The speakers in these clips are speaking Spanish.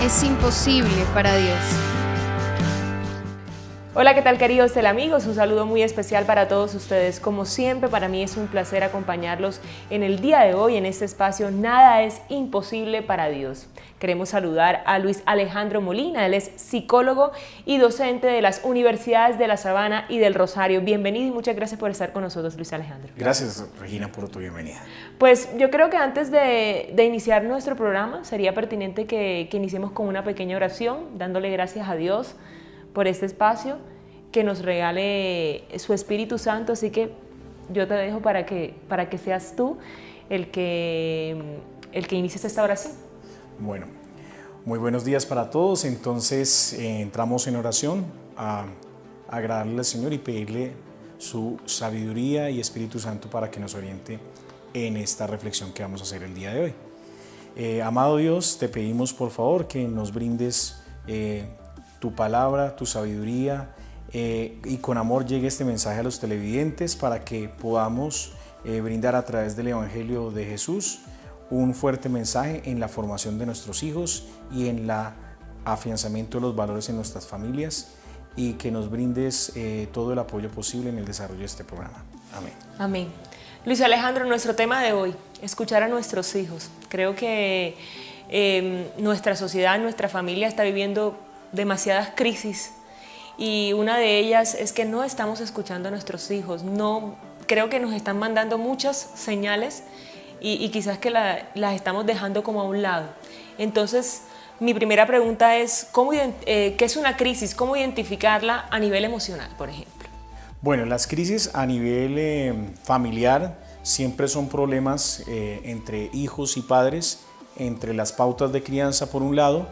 es imposible para Dios. Hola, ¿qué tal queridos telamigos? Un saludo muy especial para todos ustedes. Como siempre, para mí es un placer acompañarlos en el día de hoy en este espacio Nada es imposible para Dios. Queremos saludar a Luis Alejandro Molina, él es psicólogo y docente de las Universidades de La Sabana y del Rosario. Bienvenido y muchas gracias por estar con nosotros, Luis Alejandro. Gracias, Regina, por tu bienvenida. Pues yo creo que antes de iniciar nuestro programa sería pertinente que iniciemos con una pequeña oración, dándole gracias a Dios por este espacio, que nos regale su Espíritu Santo, así que yo te dejo para que seas tú el que inicies esta oración. Bueno, muy buenos días para todos. Entonces entramos en oración a agradarle al Señor y pedirle su sabiduría y Espíritu Santo para que nos oriente en esta reflexión que vamos a hacer el día de hoy. Amado Dios, te pedimos por favor que nos brindes tu palabra, tu sabiduría, y con amor llegue este mensaje a los televidentes para que podamos brindar a través del Evangelio de Jesús un fuerte mensaje en la formación de nuestros hijos y en el afianzamiento de los valores en nuestras familias, y que nos brindes todo el apoyo posible en el desarrollo de este programa. Amén. Amén. Luis Alejandro, nuestro tema de hoy, escuchar a nuestros hijos. Creo que nuestra sociedad, nuestra familia está viviendo demasiadas crisis, y una de ellas es que no estamos escuchando a nuestros hijos. No, creo que nos están mandando muchas señales y quizás que las estamos dejando como a un lado. Entonces, mi primera pregunta es, ¿qué es una crisis? ¿Cómo identificarla a nivel emocional, por ejemplo? Bueno, las crisis a nivel familiar siempre son problemas entre hijos y padres, entre las pautas de crianza por un lado,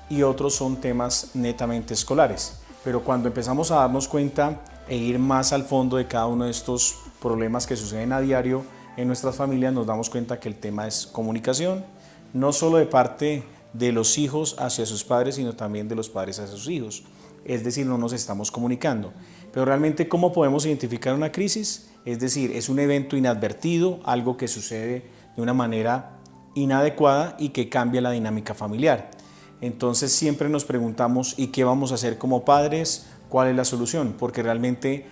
y otros son temas netamente escolares. Pero cuando empezamos a darnos cuenta e ir más al fondo de cada uno de estos problemas que suceden a diario en nuestras familias, nos damos cuenta que el tema es comunicación, no solo de parte de los hijos hacia sus padres, sino también de los padres hacia sus hijos. Es decir, no nos estamos comunicando. Pero realmente, ¿cómo podemos identificar una crisis? Es decir, es un evento inadvertido, algo que sucede de una manera inadecuada y que cambia la dinámica familiar. Entonces siempre nos preguntamos, ¿y qué vamos a hacer como padres? ¿Cuál es la solución? Porque realmente,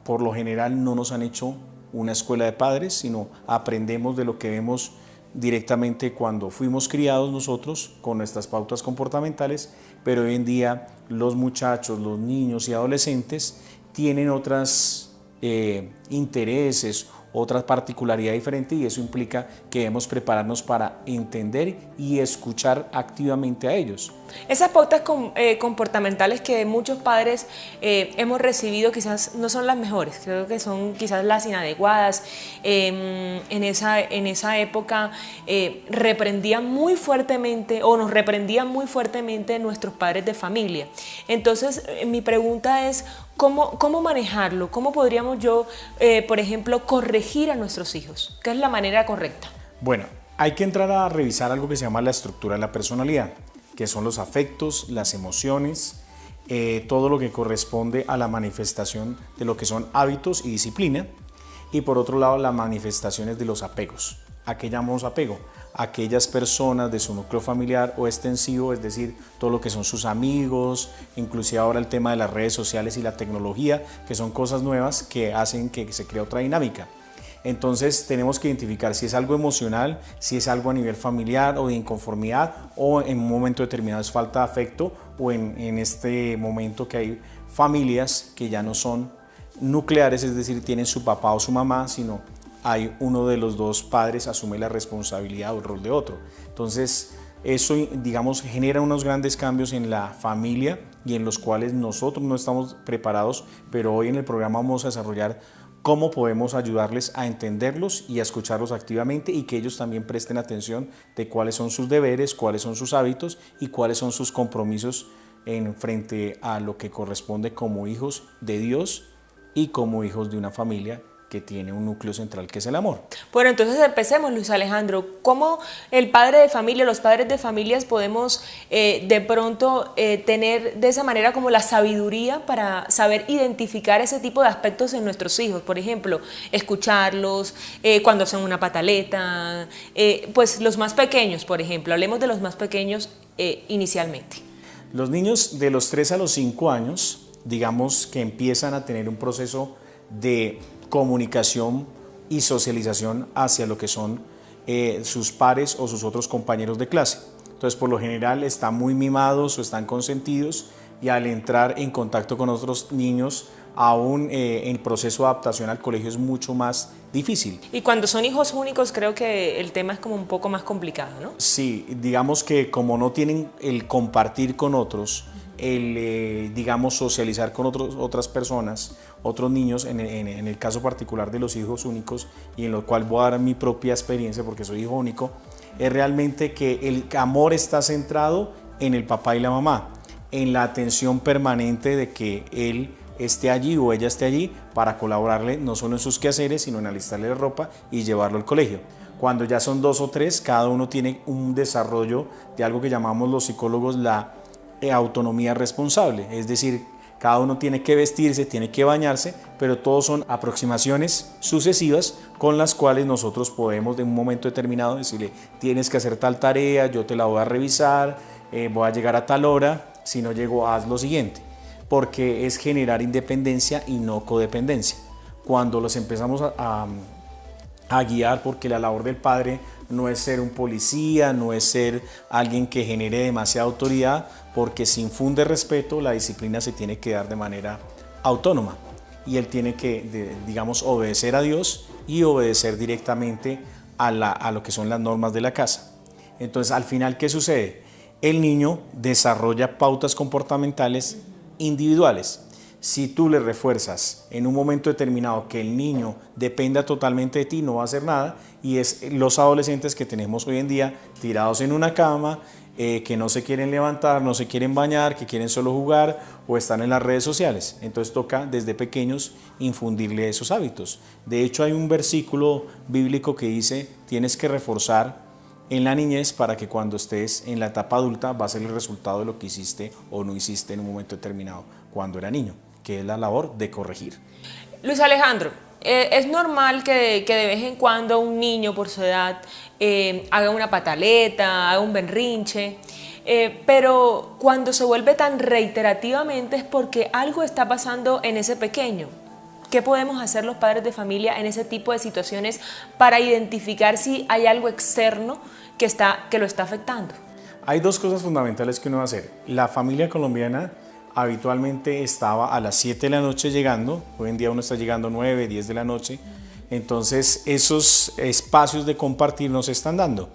por lo general, no nos han hecho una escuela de padres, sino aprendemos de lo que vemos directamente cuando fuimos criados nosotros con nuestras pautas comportamentales, pero hoy en día los muchachos, los niños y adolescentes tienen otros intereses, otra particularidad diferente, y eso implica que debemos prepararnos para entender y escuchar activamente a ellos. Esas pautas comportamentales que muchos padres hemos recibido quizás no son las mejores, creo que son quizás las inadecuadas. En esa época reprendían muy fuertemente, o nos reprendían muy fuertemente nuestros padres de familia. Entonces mi pregunta es, ¿cómo manejarlo? ¿Cómo podríamos por ejemplo, corregir a nuestros hijos? ¿Qué es la manera correcta? Bueno, hay que entrar a revisar algo que se llama la estructura de la personalidad, que son los afectos, las emociones, todo lo que corresponde a la manifestación de lo que son hábitos y disciplina, y por otro lado las manifestaciones de los apegos. ¿A qué llamamos apego? Aquellas personas de su núcleo familiar o extensivo, es decir, todo lo que son sus amigos, inclusive ahora el tema de las redes sociales y la tecnología, que son cosas nuevas que hacen que se cree otra dinámica. Entonces tenemos que identificar si es algo emocional, si es algo a nivel familiar o de inconformidad, o en un momento determinado es falta de afecto, o en este momento que hay familias que ya no son nucleares, es decir, tienen su papá o su mamá, sino hay uno de los dos padres asume la responsabilidad o el rol de otro. Entonces eso, digamos, genera unos grandes cambios en la familia y en los cuales nosotros no estamos preparados, pero hoy en el programa vamos a desarrollar cómo podemos ayudarles a entenderlos y a escucharlos activamente, y que ellos también presten atención de cuáles son sus deberes, cuáles son sus hábitos y cuáles son sus compromisos en frente a lo que corresponde como hijos de Dios y como hijos de una familia que tiene un núcleo central que es el amor. Bueno, entonces empecemos, Luis Alejandro. ¿Cómo el padre de familia, los padres de familias podemos de pronto tener de esa manera como la sabiduría para saber identificar ese tipo de aspectos en nuestros hijos? Por ejemplo, escucharlos cuando hacen una pataleta, pues los más pequeños, por ejemplo. Hablemos de los más pequeños inicialmente. Los niños de los 3 a los 5 años, digamos que empiezan a tener un proceso de comunicación y socialización hacia lo que son sus pares o sus otros compañeros de clase. Entonces, por lo general, están muy mimados o están consentidos y al entrar en contacto con otros niños, aún el proceso de adaptación al colegio es mucho más difícil. Y cuando son hijos únicos, creo que el tema es como un poco más complicado, ¿no? Sí, digamos que como no tienen el compartir con otros, el, digamos, socializar con otras personas, otros niños, en el caso particular de los hijos únicos, y en lo cual voy a dar mi propia experiencia porque soy hijo único, es realmente que el amor está centrado en el papá y la mamá, en la atención permanente de que él esté allí o ella esté allí para colaborarle no solo en sus quehaceres, sino en alistarle la ropa y llevarlo al colegio. Cuando ya son 2 o 3, cada uno tiene un desarrollo de algo que llamamos los psicólogos la autonomía responsable, es decir, cada uno tiene que vestirse, tiene que bañarse, pero todos son aproximaciones sucesivas con las cuales nosotros podemos de un momento determinado decirle tienes que hacer tal tarea, yo te la voy a revisar, voy a llegar a tal hora, si no llego haz lo siguiente, porque es generar independencia y no codependencia. Cuando los empezamos a guiar, porque la labor del padre no es ser un policía, no es ser alguien que genere demasiada autoridad, porque si infunde respeto, la disciplina se tiene que dar de manera autónoma y él tiene que, digamos, obedecer a Dios y obedecer directamente a lo que son las normas de la casa. Entonces, al final, ¿qué sucede? El niño desarrolla pautas comportamentales individuales. Si tú le refuerzas en un momento determinado que el niño dependa totalmente de ti, no va a hacer nada, y es los adolescentes que tenemos hoy en día tirados en una cama, que no se quieren levantar, no se quieren bañar, que quieren solo jugar o están en las redes sociales. Entonces toca desde pequeños infundirle esos hábitos. De hecho, hay un versículo bíblico que dice, tienes que reforzar en la niñez para que cuando estés en la etapa adulta va a ser el resultado de lo que hiciste o no hiciste en un momento determinado cuando era niño, que es la labor de corregir. Luis Alejandro, es normal que de vez en cuando un niño por su edad haga una pataleta, haga un berrinche, pero cuando se vuelve tan reiterativamente es porque algo está pasando en ese pequeño. ¿Qué podemos hacer los padres de familia en ese tipo de situaciones para identificar si hay algo externo que lo está afectando? Hay 2 cosas fundamentales que uno va a hacer. La familia colombiana habitualmente estaba a las 7 de la noche llegando, hoy en día uno está llegando 9, 10 de la noche, entonces esos espacios de compartir no se están dando.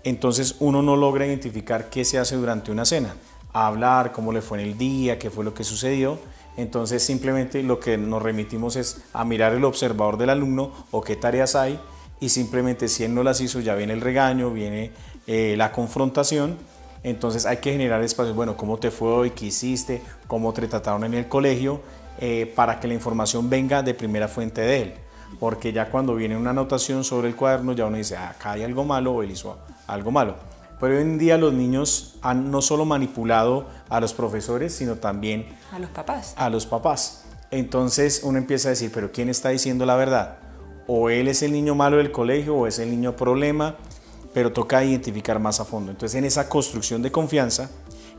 Entonces uno no logra identificar qué se hace durante una cena, hablar, cómo le fue en el día, qué fue lo que sucedió. Entonces simplemente lo que nos remitimos es a mirar el observador del alumno o qué tareas hay, y simplemente si él no las hizo ya viene el regaño, viene la confrontación. Entonces hay que generar espacios, bueno, ¿cómo te fue hoy? ¿Qué hiciste? ¿Cómo te trataron en el colegio? Para que la información venga de primera fuente de él. Porque ya cuando viene una anotación sobre el cuaderno ya uno dice, acá hay algo malo o él hizo algo malo. Pero hoy en día los niños han no solo manipulado a los profesores, sino también a los papás. A los papás. Entonces uno empieza a decir, pero ¿quién está diciendo la verdad? O él es el niño malo del colegio o es el niño problema, pero toca identificar más a fondo. Entonces en esa construcción de confianza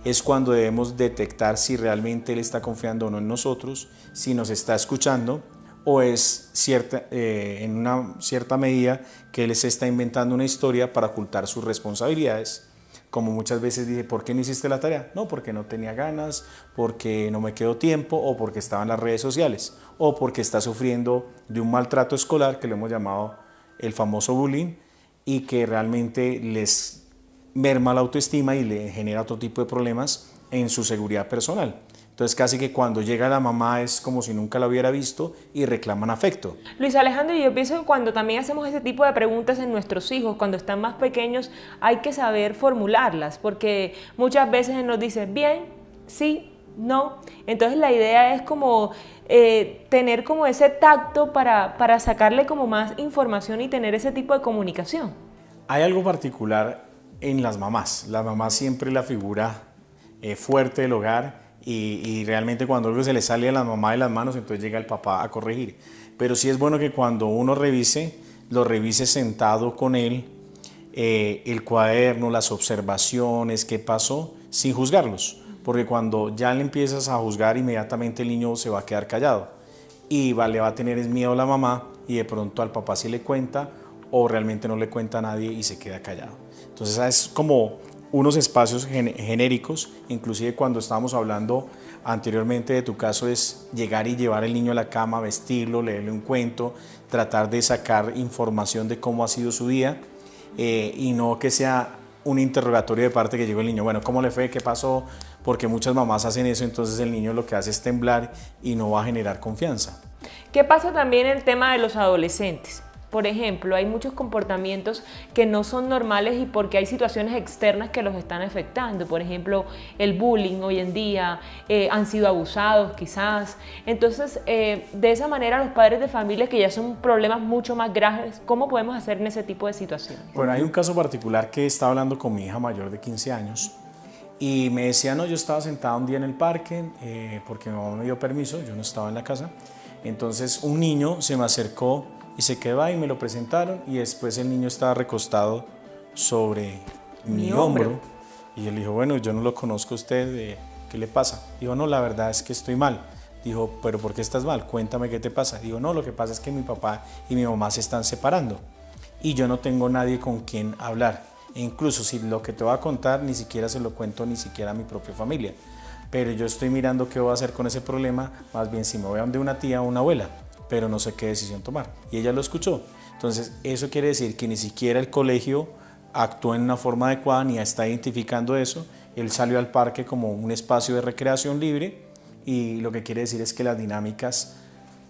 es cuando debemos detectar si realmente él está confiando o no en nosotros, si nos está escuchando o es en una cierta medida que él se está inventando una historia para ocultar sus responsabilidades. Como muchas veces dice, ¿por qué no hiciste la tarea? No, porque no tenía ganas, porque no me quedó tiempo o porque estaba en las redes sociales o porque está sufriendo de un maltrato escolar que lo hemos llamado el famoso bullying y que realmente les merma la autoestima y le genera otro tipo de problemas en su seguridad personal. Entonces casi que cuando llega la mamá es como si nunca la hubiera visto y reclaman afecto. Luis Alejandro, yo pienso que cuando también hacemos ese tipo de preguntas en nuestros hijos, cuando están más pequeños, hay que saber formularlas, porque muchas veces nos dicen bien, sí, No, entonces la idea es como tener como ese tacto para sacarle como más información y tener ese tipo de comunicación. Hay algo particular en las mamás. La mamá siempre es la figura fuerte del hogar y realmente cuando algo se le sale a la mamá de las manos, entonces llega el papá a corregir. Pero sí es bueno que cuando uno revise, lo revise sentado con él, el cuaderno, las observaciones, qué pasó, sin juzgarlos. Porque cuando ya le empiezas a juzgar, inmediatamente el niño se va a quedar callado y le va a tener miedo a la mamá y de pronto al papá sí le cuenta o realmente no le cuenta a nadie y se queda callado. Entonces es como unos espacios genéricos, inclusive cuando estábamos hablando anteriormente de tu caso, es llegar y llevar al niño a la cama, vestirlo, leerle un cuento, tratar de sacar información de cómo ha sido su día y no que sea un interrogatorio de parte que llegó el niño, bueno, ¿cómo le fue? ¿Qué pasó? Porque muchas mamás hacen eso, entonces el niño lo que hace es temblar y no va a generar confianza. ¿Qué pasa también en el tema de los adolescentes? Por ejemplo, hay muchos comportamientos que no son normales y porque hay situaciones externas que los están afectando. Por ejemplo, el bullying hoy en día, han sido abusados quizás. Entonces, de esa manera los padres de familia, que ya son problemas mucho más graves, ¿cómo podemos hacer en ese tipo de situaciones? Bueno, hay un caso particular que estaba hablando con mi hija mayor de 15 años y me decía, no, yo estaba sentado un día en el parque porque mi mamá me dio permiso, yo no estaba en la casa. Entonces un niño se me acercó y se quedó ahí, me lo presentaron y después el niño estaba recostado sobre mi hombro. Y él dijo, bueno, yo no lo conozco a usted, ¿qué le pasa? Dijo, no, la verdad es que estoy mal. Dijo, ¿pero por qué estás mal? Cuéntame qué te pasa. Dijo, no, lo que pasa es que mi papá y mi mamá se están separando y yo no tengo nadie con quien hablar. E incluso si lo que te voy a contar ni siquiera se lo cuento ni siquiera a mi propia familia. Pero yo estoy mirando qué voy a hacer con ese problema, más bien si me voy a donde una tía o una abuela, pero no sé qué decisión tomar. Y ella lo escuchó. Entonces, eso quiere decir que ni siquiera el colegio actuó en una forma adecuada ni está identificando eso. Él salió al parque como un espacio de recreación libre y lo que quiere decir es que las dinámicas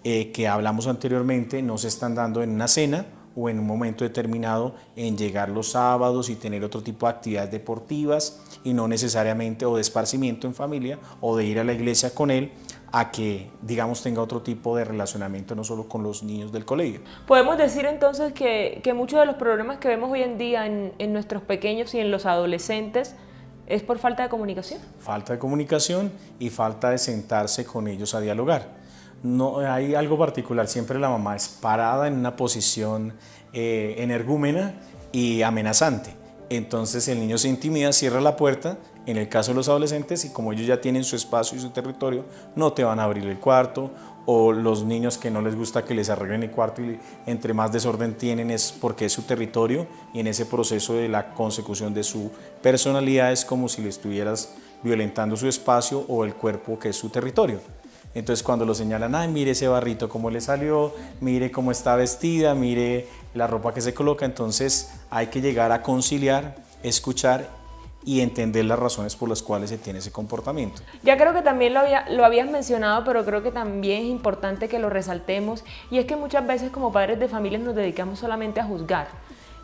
que hablamos anteriormente no se están dando en una cena o en un momento determinado en llegar los sábados y tener otro tipo de actividades deportivas y no necesariamente o de esparcimiento en familia o de ir a la iglesia con él a que, digamos, tenga otro tipo de relacionamiento no solo con los niños del colegio. Podemos decir entonces que muchos de los problemas que vemos hoy en día en nuestros pequeños y en los adolescentes es por falta de comunicación. Falta de comunicación y falta de sentarse con ellos a dialogar. No, hay algo particular, siempre la mamá es parada en una posición energúmena y amenazante. Entonces el niño se intimida, cierra la puerta, en el caso de los adolescentes, y como ellos ya tienen su espacio y su territorio, no te van a abrir el cuarto, o los niños que no les gusta que les arreglen el cuarto y entre más desorden tienen es porque es su territorio y en ese proceso de la consecución de su personalidad es como si le estuvieras violentando su espacio o el cuerpo que es su territorio. Entonces cuando lo señalan, ay, mire ese barrito cómo le salió, mire cómo está vestida, mire la ropa que se coloca, entonces hay que llegar a conciliar, escuchar y entender las razones por las cuales se tiene ese comportamiento. Ya creo que también lo habías mencionado, pero creo que también es importante que lo resaltemos, y es que muchas veces como padres de familia nos dedicamos solamente a juzgar.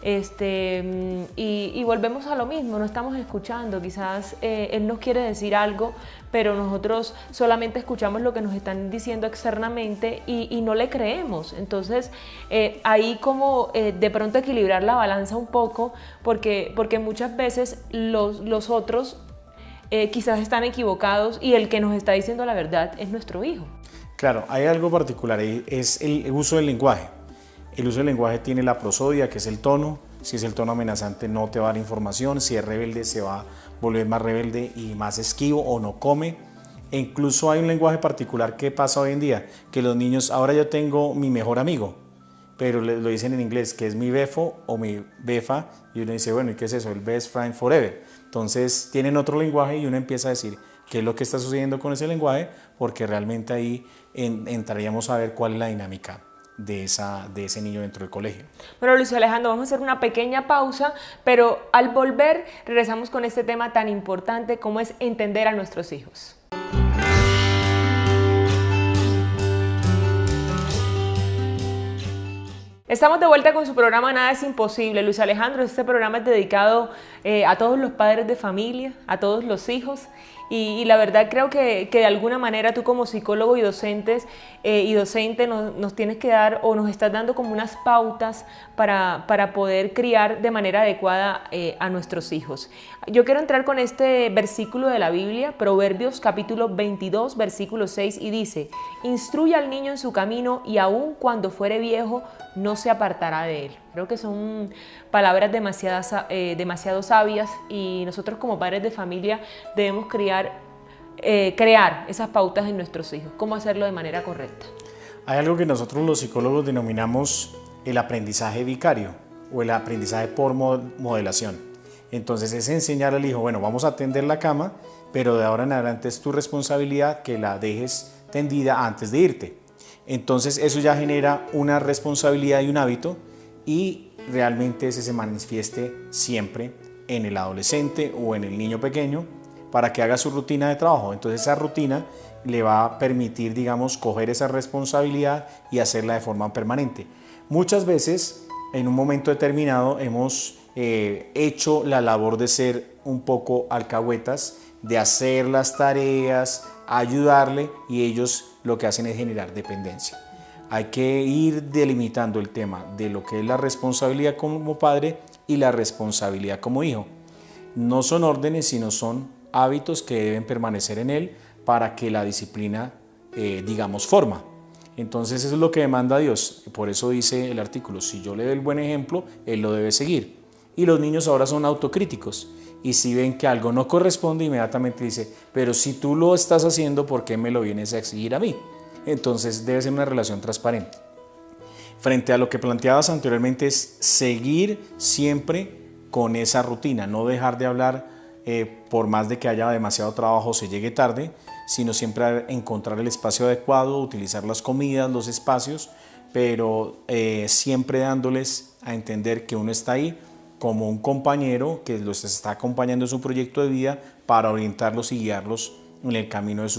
Y volvemos a lo mismo, no estamos escuchando, quizás él nos quiere decir algo, pero nosotros solamente escuchamos lo que nos están diciendo externamente y no le creemos. Entonces ahí como de pronto equilibrar la balanza un poco, porque muchas veces los otros quizás están equivocados y el que nos está diciendo la verdad es nuestro hijo. Claro, hay algo particular, es el uso del lenguaje. El uso del lenguaje tiene la prosodia, que es el tono. Si es el tono amenazante, no te va a dar información. Si es rebelde, se va a volver más rebelde y más esquivo o no come. E incluso hay un lenguaje particular que pasa hoy en día, que los niños, ahora yo tengo mi mejor amigo, pero lo dicen en inglés, que es mi befo o mi befa, y uno dice, bueno, ¿y qué es eso? El best friend forever. Entonces tienen otro lenguaje y uno empieza a decir qué es lo que está sucediendo con ese lenguaje, porque realmente ahí entraríamos a ver cuál es la dinámica de ese niño dentro del colegio. Bueno, Luis Alejandro, vamos a hacer una pequeña pausa, pero al volver regresamos con este tema tan importante como es entender a nuestros hijos. Estamos de vuelta con su programa Nada es Imposible. Luis Alejandro, este programa es dedicado a todos los padres de familia, a todos los hijos. Y la verdad creo que de alguna manera tú como psicólogo y docente nos tienes que dar o nos estás dando como unas pautas para poder criar de manera adecuada a nuestros hijos. Yo quiero entrar con este versículo de la Biblia, Proverbios capítulo 22, versículo 6, y dice: instruye al niño en su camino y aun cuando fuere viejo no se apartará de él. Creo que son palabras demasiado sabias y nosotros como padres de familia debemos crear esas pautas en nuestros hijos, cómo hacerlo de manera correcta. Hay algo que nosotros los psicólogos denominamos el aprendizaje vicario o el aprendizaje por modelación. Entonces es enseñar al hijo, bueno, vamos a tender la cama, pero de ahora en adelante es tu responsabilidad que la dejes tendida antes de irte. Entonces eso ya genera una responsabilidad y un hábito, y realmente ese se manifieste siempre en el adolescente o en el niño pequeño para que haga su rutina de trabajo. Entonces esa rutina le va a permitir, digamos, coger esa responsabilidad y hacerla de forma permanente. Muchas veces en un momento determinado hemos hecho la labor de ser un poco alcahuetas, de hacer las tareas, ayudarle, y ellos lo que hacen es generar dependencia. Hay que ir delimitando el tema de lo que es la responsabilidad como padre y la responsabilidad como hijo. No son órdenes, sino son hábitos que deben permanecer en él para que la disciplina, digamos, forma. Entonces eso es lo que demanda Dios. Por eso dice el artículo, si yo le doy el buen ejemplo, él lo debe seguir. Y los niños ahora son autocríticos. Y si ven que algo no corresponde, inmediatamente dice, pero si tú lo estás haciendo, ¿por qué me lo vienes a exigir a mí? Entonces debe ser una relación transparente. Frente a lo que planteabas anteriormente, es seguir siempre con esa rutina, no dejar de hablar por más de que haya demasiado trabajo o se llegue tarde, sino siempre encontrar el espacio adecuado, utilizar las comidas, los espacios, pero siempre dándoles a entender que uno está ahí como un compañero que los está acompañando en su proyecto de vida para orientarlos y guiarlos en el camino de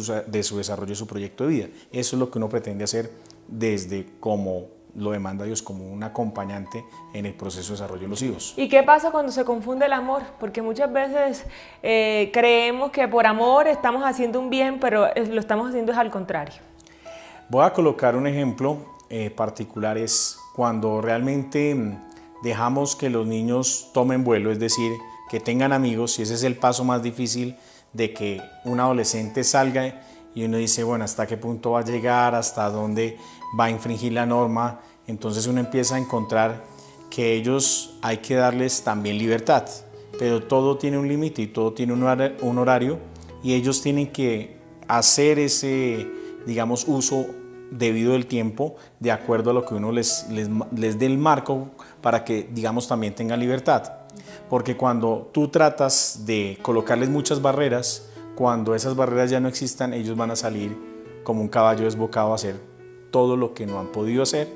su desarrollo de su proyecto de vida. Eso es lo que uno pretende hacer desde como lo demanda Dios, como un acompañante en el proceso de desarrollo de los hijos. ¿Y qué pasa cuando se confunde el amor? Porque muchas veces creemos que por amor estamos haciendo un bien, pero lo estamos haciendo es al contrario. Voy a colocar un ejemplo particular, es cuando realmente dejamos que los niños tomen vuelo, es decir, que tengan amigos, y ese es el paso más difícil de que un adolescente salga y uno dice, bueno, ¿hasta qué punto va a llegar? ¿Hasta dónde va a infringir la norma? Entonces uno empieza a encontrar que ellos hay que darles también libertad, pero todo tiene un límite y todo tiene un horario, y ellos tienen que hacer ese, digamos, uso debido del tiempo de acuerdo a lo que uno les dé el marco para que, digamos, también tengan libertad. Porque cuando tú tratas de colocarles muchas barreras, cuando esas barreras ya no existan, ellos van a salir como un caballo desbocado a hacer todo lo que no han podido hacer,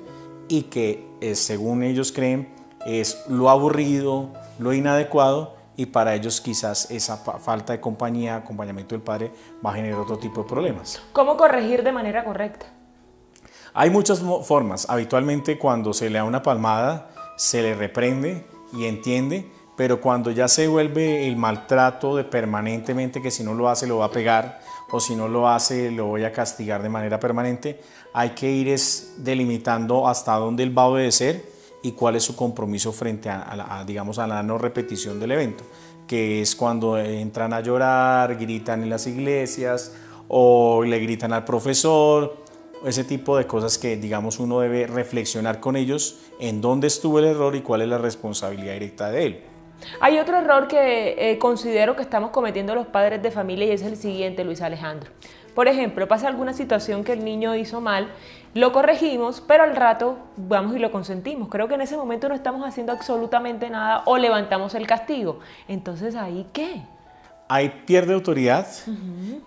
y que según ellos creen es lo aburrido, lo inadecuado, y para ellos quizás esa falta de compañía, acompañamiento del padre va a generar otro tipo de problemas. ¿Cómo corregir de manera correcta? Hay muchas formas. Habitualmente cuando se le da una palmada se le reprende y entiende, pero cuando ya se vuelve el maltrato de permanentemente, que si no lo hace lo va a pegar, o si no lo hace lo voy a castigar de manera permanente, hay que ir delimitando hasta dónde él va a obedecer y cuál es su compromiso frente digamos, a la no repetición del evento, que es cuando entran a llorar, gritan en las iglesias o le gritan al profesor, ese tipo de cosas que, digamos, uno debe reflexionar con ellos en dónde estuvo el error y cuál es la responsabilidad directa de él. Hay otro error que considero que estamos cometiendo los padres de familia, y es el siguiente, Luis Alejandro. Por ejemplo, pasa alguna situación que el niño hizo mal, lo corregimos, pero al rato vamos y lo consentimos. Creo que en ese momento no estamos haciendo absolutamente nada, o levantamos el castigo. Entonces, ¿ahí qué? Ahí pierde autoridad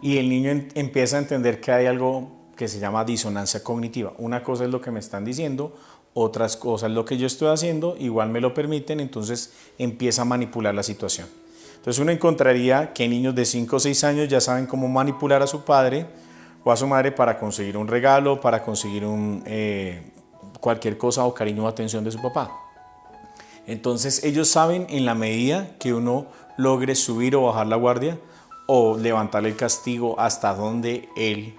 y el niño empieza a entender que hay algo que se llama disonancia cognitiva. Una cosa es lo que me están diciendo, otras cosas es lo que yo estoy haciendo, igual me lo permiten, entonces empieza a manipular la situación. Entonces uno encontraría que niños de 5 o 6 años ya saben cómo manipular a su padre o a su madre para conseguir un regalo, para conseguir cualquier cosa o cariño o atención de su papá. Entonces ellos saben en la medida que uno logre subir o bajar la guardia o levantar el castigo hasta donde él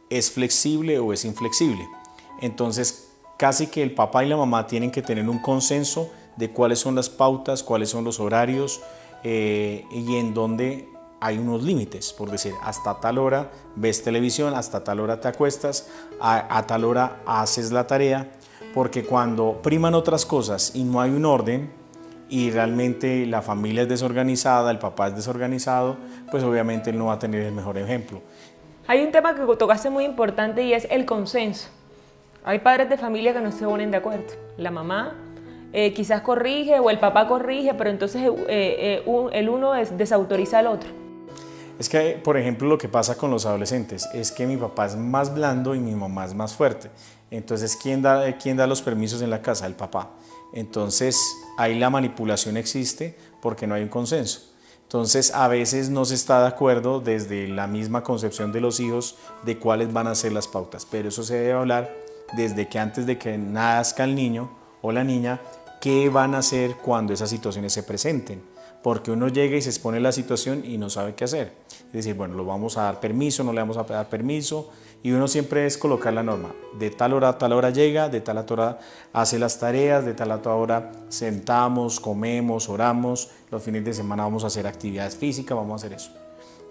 es flexible o es inflexible. Entonces casi que el papá y la mamá tienen que tener un consenso de cuáles son las pautas, cuáles son los horarios y en dónde hay unos límites, por decir, hasta tal hora ves televisión, hasta tal hora te acuestas, a tal hora haces la tarea, porque cuando priman otras cosas y no hay un orden y realmente la familia es desorganizada, el papá es desorganizado, pues obviamente él no va a tener el mejor ejemplo. Hay un tema que tocaste muy importante y es el consenso. Hay padres de familia que no se ponen de acuerdo. La mamá quizás corrige o el papá corrige, pero entonces el uno desautoriza al otro. Es que, por ejemplo, lo que pasa con los adolescentes es que mi papá es más blando y mi mamá es más fuerte. Entonces, ¿quién da los permisos en la casa? El papá. Entonces, ahí la manipulación existe porque no hay un consenso. Entonces, a veces no se está de acuerdo desde la misma concepción de los hijos de cuáles van a ser las pautas. Pero eso se debe hablar desde que antes de que nazca el niño o la niña, qué van a hacer cuando esas situaciones se presenten. Porque uno llega y se expone a la situación y no sabe qué hacer. Es decir, bueno, ¿lo vamos a dar permiso, no le vamos a dar permiso? Y uno siempre es colocar la norma. De tal hora a tal hora llega, de tal a tal hora hace las tareas, de tal a tal hora sentamos, comemos, oramos. Los fines de semana vamos a hacer actividades físicas, vamos a hacer eso.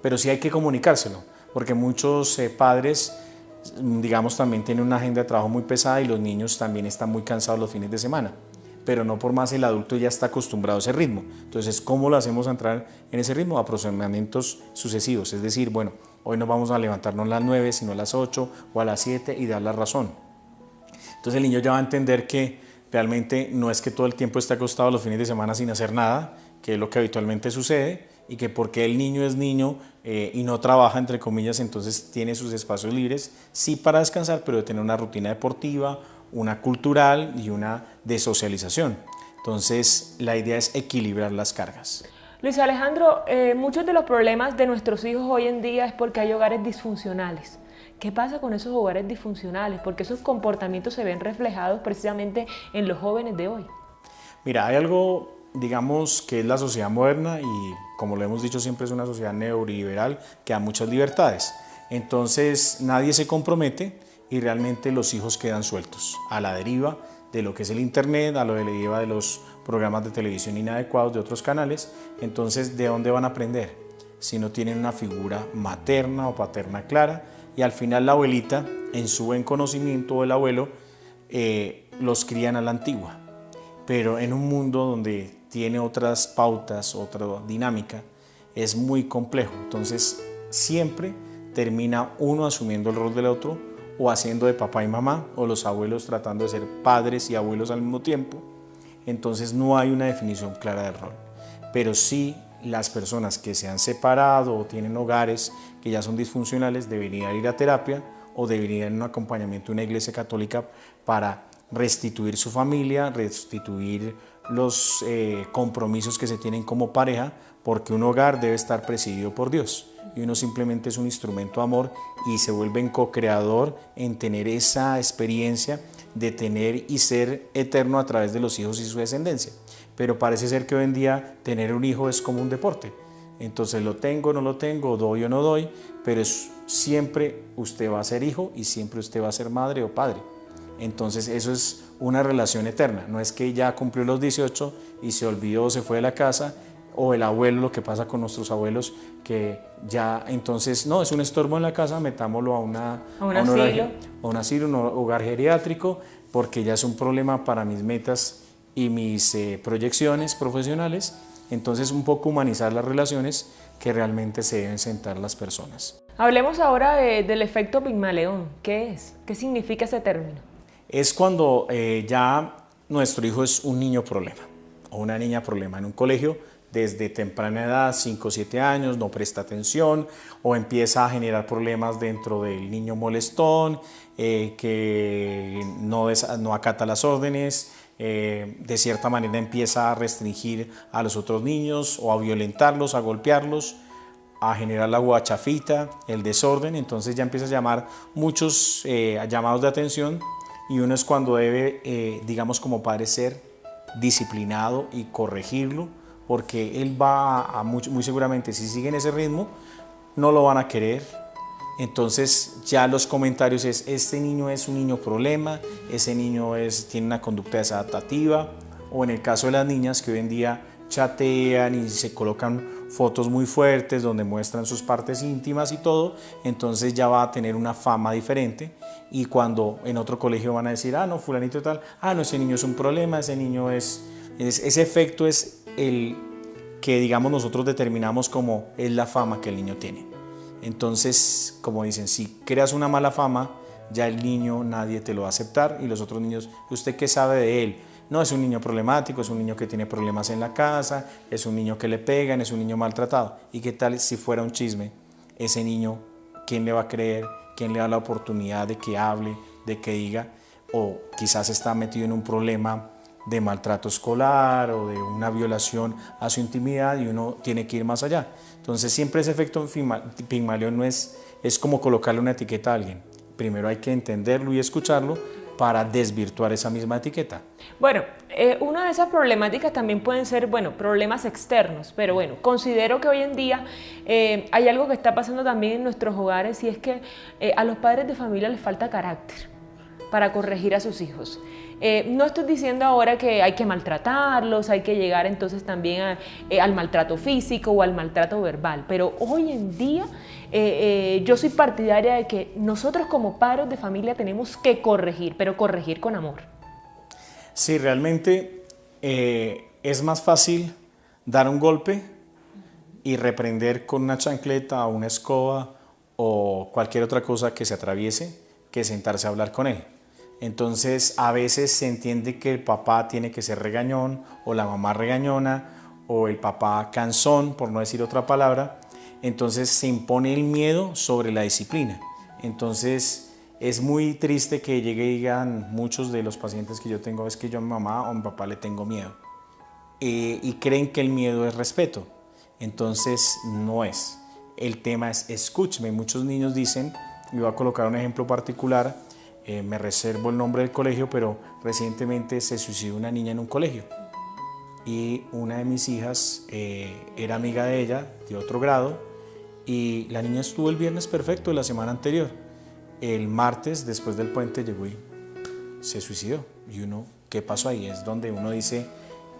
Pero sí hay que comunicárselo, porque muchos padres, digamos, también tienen una agenda de trabajo muy pesada y los niños también están muy cansados los fines de semana. Pero no por más el adulto ya está acostumbrado a ese ritmo. Entonces, ¿cómo lo hacemos entrar en ese ritmo? Aproximamientos sucesivos, es decir, bueno, hoy no vamos a levantarnos a las 9, sino a las 8 o a las 7 y dar la razón. Entonces el niño ya va a entender que realmente no es que todo el tiempo esté acostado los fines de semana sin hacer nada, que es lo que habitualmente sucede, y que porque el niño es niño y no trabaja, entre comillas, entonces tiene sus espacios libres, sí para descansar, pero de tener una rutina deportiva, una cultural y una de socialización. Entonces, la idea es equilibrar las cargas. Luis Alejandro, muchos de los problemas de nuestros hijos hoy en día es porque hay hogares disfuncionales. ¿Qué pasa con esos hogares disfuncionales? Porque esos comportamientos se ven reflejados precisamente en los jóvenes de hoy. Mira, hay algo, digamos, que es la sociedad moderna y, como lo hemos dicho siempre, es una sociedad neoliberal que da muchas libertades. Entonces, nadie se compromete y realmente los hijos quedan sueltos a la deriva de lo que es el internet, a la deriva de los programas de televisión inadecuados de otros canales. Entonces, ¿de dónde van a aprender? Si no tienen una figura materna o paterna clara, y al final la abuelita, en su buen conocimiento, o el abuelo, los crían a la antigua. Pero en un mundo donde tiene otras pautas, otra dinámica, es muy complejo. Entonces, siempre termina uno asumiendo el rol del otro, o haciendo de papá y mamá, o los abuelos tratando de ser padres y abuelos al mismo tiempo. Entonces no hay una definición clara del rol. Pero sí, las personas que se han separado o tienen hogares que ya son disfuncionales deberían ir a terapia o deberían ir en un acompañamiento de una iglesia católica para restituir su familia, restituir los compromisos que se tienen como pareja, porque un hogar debe estar presidido por Dios. Y uno simplemente es un instrumento de amor y se vuelve en co-creador en tener esa experiencia de tener y ser eterno a través de los hijos y su descendencia. Pero parece ser que hoy en día tener un hijo es como un deporte. Entonces lo tengo, no lo tengo, doy o no doy, pero siempre usted va a ser hijo y siempre usted va a ser madre o padre. Entonces eso es una relación eterna. No es que ya cumplió los 18 y se olvidó, se fue de la casa, o el abuelo, lo que pasa con nuestros abuelos, que ya entonces, no, es un estorbo en la casa, metámoslo a un asilo, un hogar geriátrico, porque ya es un problema para mis metas y mis proyecciones profesionales. Entonces, un poco humanizar las relaciones que realmente se deben sentar las personas. Hablemos ahora del efecto Pigmalión. ¿Qué es? ¿Qué significa ese término? Es cuando ya nuestro hijo es un niño problema o una niña problema en un colegio. Desde temprana edad, 5 o 7 años, no presta atención o empieza a generar problemas dentro del niño molestón, que no acata las órdenes, de cierta manera empieza a restringir a los otros niños o a violentarlos, a golpearlos, a generar la guachafita, el desorden. Entonces ya empieza a llamar muchos llamados de atención y uno es cuando debe, digamos como padre, ser disciplinado y corregirlo, porque él va a muy seguramente, si sigue en ese ritmo, no lo van a querer. Entonces ya los comentarios es, este niño es un niño problema, ese niño tiene una conducta desadaptativa, o en el caso de las niñas que hoy en día chatean y se colocan fotos muy fuertes donde muestran sus partes íntimas y todo, entonces ya va a tener una fama diferente, y cuando en otro colegio van a decir, ah no, fulanito tal, ah no, ese niño es un problema, ese niño ese efecto es el que digamos nosotros determinamos como es la fama que el niño tiene. Entonces, como dicen, si creas una mala fama, ya el niño nadie te lo va a aceptar, y los otros niños, ¿usted qué sabe de él? No, es un niño problemático, es un niño que tiene problemas en la casa, es un niño que le pegan, es un niño maltratado. ¿Y qué tal si fuera un chisme? Ese niño, ¿quién le va a creer? ¿Quién le da la oportunidad de que hable, de que diga? O quizás está metido en un problema de maltrato escolar o de una violación a su intimidad, y uno tiene que ir más allá. Entonces siempre ese efecto Pigmalión no es como colocarle una etiqueta a alguien. Primero hay que entenderlo y escucharlo para desvirtuar esa misma etiqueta. Bueno, una de esas problemáticas también pueden ser, bueno, problemas externos, pero bueno, considero que hoy en día hay algo que está pasando también en nuestros hogares, y es que a los padres de familia les falta carácter para corregir a sus hijos. No estoy diciendo ahora que hay que maltratarlos, hay que llegar entonces también al maltrato físico o al maltrato verbal, pero hoy en día yo soy partidaria de que nosotros como padres de familia tenemos que corregir, pero corregir con amor. Sí, realmente es más fácil dar un golpe y reprender con una chancleta o una escoba o cualquier otra cosa que se atraviese que sentarse a hablar con él. Entonces a veces se entiende que el papá tiene que ser regañón, o la mamá regañona, o el papá cansón, por no decir otra palabra. Entonces se impone el miedo sobre la disciplina. Entonces es muy triste que llegue y digan muchos de los pacientes que yo tengo, es que yo a mi mamá o a mi papá le tengo miedo, y creen que el miedo es respeto. Entonces no es. El tema es escúcheme. Muchos niños dicen, y voy a colocar un ejemplo particular, me reservo el nombre del colegio, pero recientemente se suicidó una niña en un colegio, y una de mis hijas era amiga de ella, de otro grado, y la niña estuvo el viernes perfecto de la semana anterior. El martes, después del puente, llegó y se suicidó. Y uno, ¿qué pasó ahí? Es donde uno dice,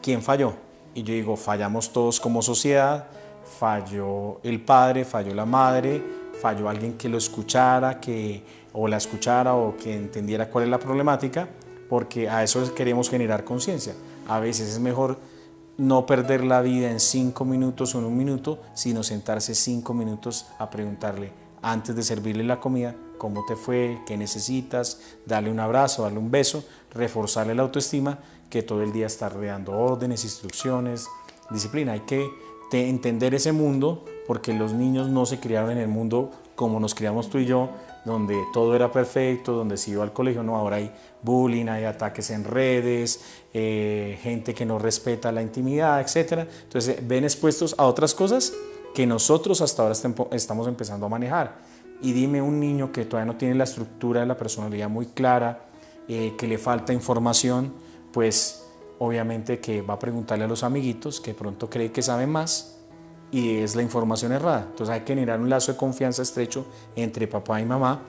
¿quién falló? Y yo digo, fallamos todos como sociedad, falló el padre, falló la madre, falló alguien que lo escuchara, o la escuchara, o que entendiera cuál es la problemática, porque a eso queremos generar conciencia. A veces es mejor no perder la vida en 5 minutos o en 1 minuto, sino sentarse 5 minutos a preguntarle, antes de servirle la comida, cómo te fue, qué necesitas, darle un abrazo, darle un beso, reforzarle la autoestima, que todo el día está dando órdenes, instrucciones, disciplina. Hay que entender ese mundo, porque los niños no se criaron en el mundo como nos criamos tú y yo, donde todo era perfecto, donde se iba al colegio. No, ahora hay bullying, hay ataques en redes, gente que no respeta la intimidad, etc. Entonces ven expuestos a otras cosas que nosotros hasta ahora estamos empezando a manejar. Y dime un niño que todavía no tiene la estructura de la personalidad muy clara, que le falta información, pues obviamente que va a preguntarle a los amiguitos, que pronto cree que sabe más, y es la información errada. Entonces hay que generar un lazo de confianza estrecho entre papá y mamá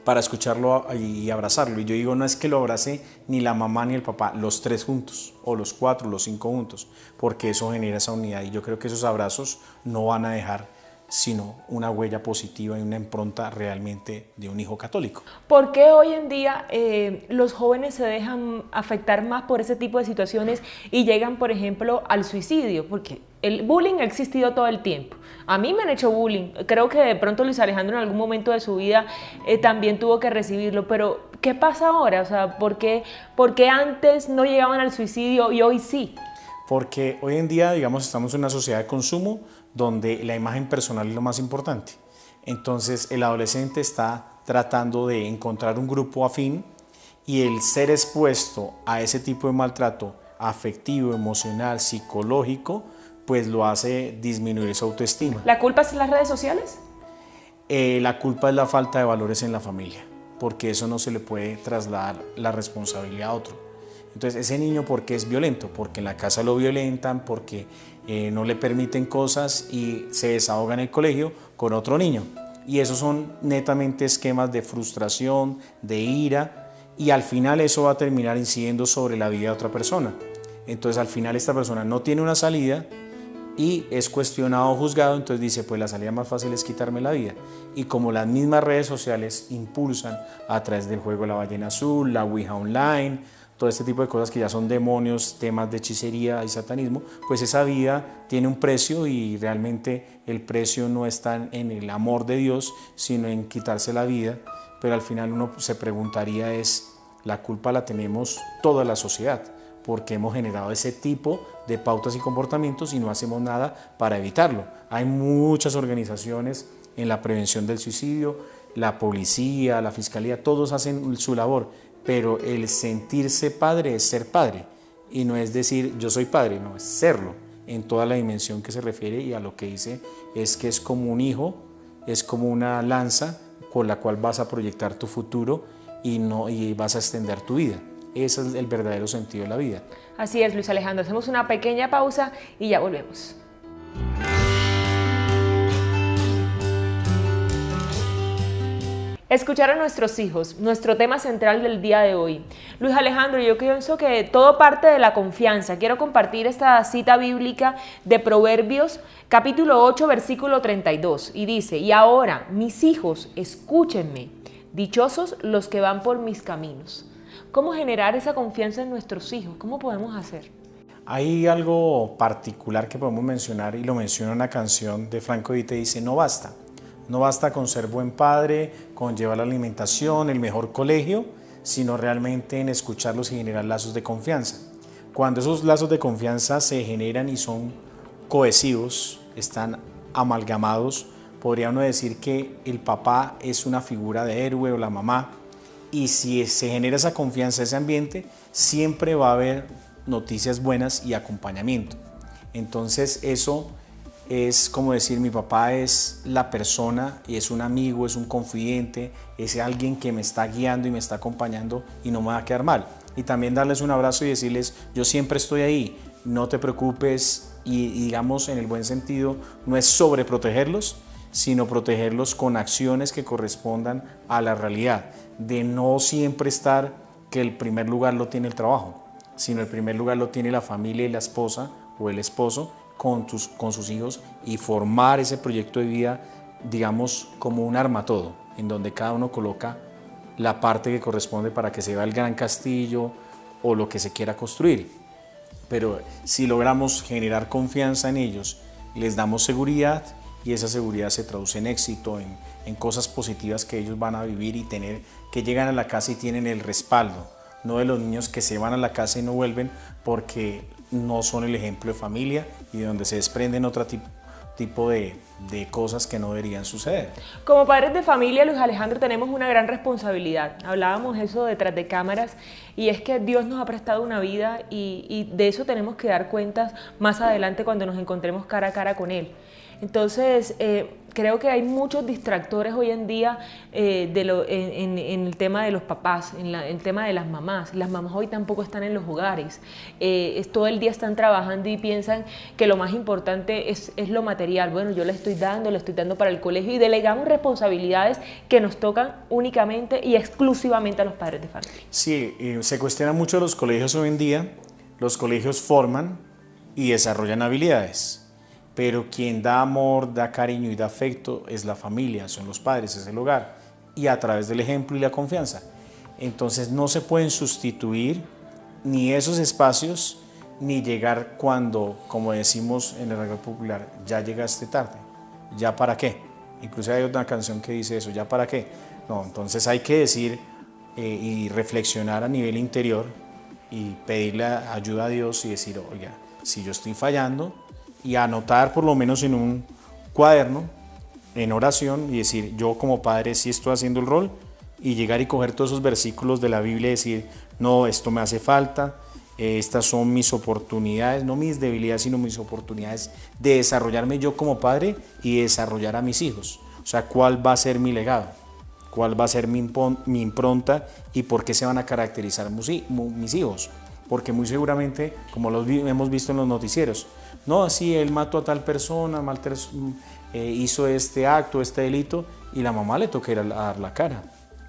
para escucharlo y abrazarlo. Y yo digo, no es que lo abrace ni la mamá ni el papá, los 3 juntos, o los 4, los 5 juntos, porque eso genera esa unidad. Y yo creo que esos abrazos no van a dejar sino una huella positiva y una impronta realmente de un hijo católico. ¿Por qué hoy en día los jóvenes se dejan afectar más por ese tipo de situaciones y llegan, por ejemplo, al suicidio? Porque el bullying ha existido todo el tiempo. A mí me han hecho bullying. Creo que de pronto Luis Alejandro en algún momento de su vida también tuvo que recibirlo. Pero, ¿qué pasa ahora? O sea, ¿por qué antes no llegaban al suicidio y hoy sí? Porque hoy en día, digamos, estamos en una sociedad de consumo donde la imagen personal es lo más importante. Entonces el adolescente está tratando de encontrar un grupo afín, y el ser expuesto a ese tipo de maltrato afectivo, emocional, psicológico, pues lo hace disminuir su autoestima. ¿La culpa es en las redes sociales? La culpa es la falta de valores en la familia. porque eso no se le puede trasladar la responsabilidad a otro. Entonces, ese niño, ¿por qué es violento? Porque en la casa lo violentan, porque no le permiten cosas y se desahoga en el colegio con otro niño. Y esos son netamente esquemas de frustración, de ira, y al final eso va a terminar incidiendo sobre la vida de otra persona. Entonces, al final esta persona no tiene una salida y es cuestionado o juzgado, entonces dice, pues la salida más fácil es quitarme la vida. Y como las mismas redes sociales impulsan a través del juego de la ballena azul, la Ouija online, todo este tipo de cosas que ya son demonios, temas de hechicería y satanismo, pues esa vida tiene un precio y realmente el precio no está en el amor de Dios, sino en quitarse la vida. Pero al final uno se preguntaría la culpa la tenemos toda la sociedad, porque hemos generado ese tipo de pautas y comportamientos y no hacemos nada para evitarlo. Hay muchas organizaciones en la prevención del suicidio, la policía, la fiscalía, todos hacen su labor, pero el sentirse padre es ser padre, y no es decir yo soy padre, no, es serlo, en toda la dimensión que se refiere, y a lo que dice es que es como un hijo, es como una lanza con la cual vas a proyectar tu futuro y vas a extender tu vida. Ese es el verdadero sentido de la vida. Así es, Luis Alejandro. Hacemos una pequeña pausa y ya volvemos. Escuchar a nuestros hijos, nuestro tema central del día de hoy. Luis Alejandro, yo pienso que todo parte de la confianza. Quiero compartir esta cita bíblica de Proverbios, capítulo 8, versículo 32. Y dice, y ahora, mis hijos, escúchenme, dichosos los que van por mis caminos. ¿Cómo generar esa confianza en nuestros hijos? ¿Cómo podemos hacer? Hay algo particular que podemos mencionar, y lo menciona una canción de Franco Vite, dice, no basta. No basta con ser buen padre, con llevar la alimentación, el mejor colegio, sino realmente en escucharlos y generar lazos de confianza. Cuando esos lazos de confianza se generan y son cohesivos, están amalgamados, podría uno decir que el papá es una figura de héroe o la mamá, y si se genera esa confianza, ese ambiente, siempre va a haber noticias buenas y acompañamiento. Entonces eso es como decir, mi papá es la persona y es un amigo, es un confidente, es alguien que me está guiando y me está acompañando y no me va a quedar mal. Y también darles un abrazo y decirles, yo siempre estoy ahí, no te preocupes, y digamos en el buen sentido, no es sobreprotegerlos, sino protegerlos con acciones que correspondan a la realidad, de no siempre estar que el primer lugar lo tiene el trabajo, sino el primer lugar lo tiene la familia y la esposa o el esposo, con sus hijos, y formar ese proyecto de vida, digamos, como un armatodo, en donde cada uno coloca la parte que corresponde para que se vea el gran castillo o lo que se quiera construir. Pero si logramos generar confianza en ellos, les damos seguridad, y esa seguridad se traduce en éxito, en cosas positivas que ellos van a vivir y tener, que llegan a la casa y tienen el respaldo, no de los niños que se van a la casa y no vuelven porque no son el ejemplo de familia y de donde se desprenden otro tipo de cosas que no deberían suceder. Como padres de familia, Luis Alejandro, tenemos una gran responsabilidad. Hablábamos eso detrás de cámaras, y es que Dios nos ha prestado una vida y de eso tenemos que dar cuentas más adelante cuando nos encontremos cara a cara con Él. Entonces, creo que hay muchos distractores hoy en día en el tema de los papás, en el tema de las mamás. Las mamás hoy tampoco están en los hogares. Todo el día están trabajando y piensan que lo más importante es lo material. Bueno, yo le estoy dando para el colegio, y delegamos responsabilidades que nos tocan únicamente y exclusivamente a los padres de familia. Sí, se cuestiona mucho los colegios hoy en día. Los colegios forman y desarrollan habilidades, pero quien da amor, da cariño y da afecto es la familia, son los padres, es el hogar, y a través del ejemplo y la confianza. Entonces no se pueden sustituir ni esos espacios, ni llegar cuando, como decimos en el reggae popular, ya llegaste tarde, ¿ya para qué? Incluso hay otra canción que dice eso, ¿ya para qué? No, entonces hay que decir y reflexionar a nivel interior y pedirle ayuda a Dios y decir, oiga, si yo estoy fallando, y anotar por lo menos en un cuaderno, en oración, y decir, yo como padre sí estoy haciendo el rol, y llegar y coger todos esos versículos de la Biblia y decir, no, esto me hace falta, estas son mis oportunidades, no mis debilidades, sino mis oportunidades de desarrollarme yo como padre y desarrollar a mis hijos. O sea, ¿cuál va a ser mi legado? cuál va a ser mi impronta y por qué se van a caracterizar mis hijos. Porque muy seguramente, como hemos visto en los noticieros, no, sí, él mató a tal persona, hizo este acto, este delito, y la mamá le toca ir a dar la cara.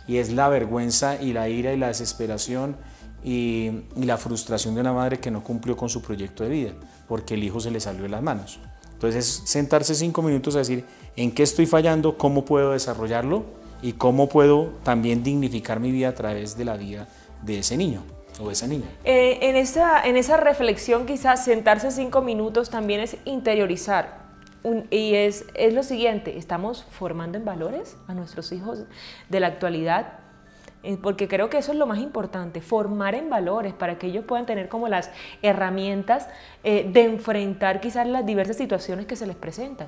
Y es la vergüenza y la ira y la desesperación y la frustración de una madre que no cumplió con su proyecto de vida, porque el hijo se le salió de las manos. Entonces es sentarse 5 minutos a decir, ¿en qué estoy fallando? ¿Cómo puedo desarrollarlo? Y cómo puedo también dignificar mi vida a través de la vida de ese niño o de esa niña. En esa reflexión, quizás sentarse 5 minutos también es interiorizar. Y es lo siguiente, ¿estamos formando en valores a nuestros hijos de la actualidad? Porque creo que eso es lo más importante, formar en valores para que ellos puedan tener como las herramientas de enfrentar quizás las diversas situaciones que se les presentan.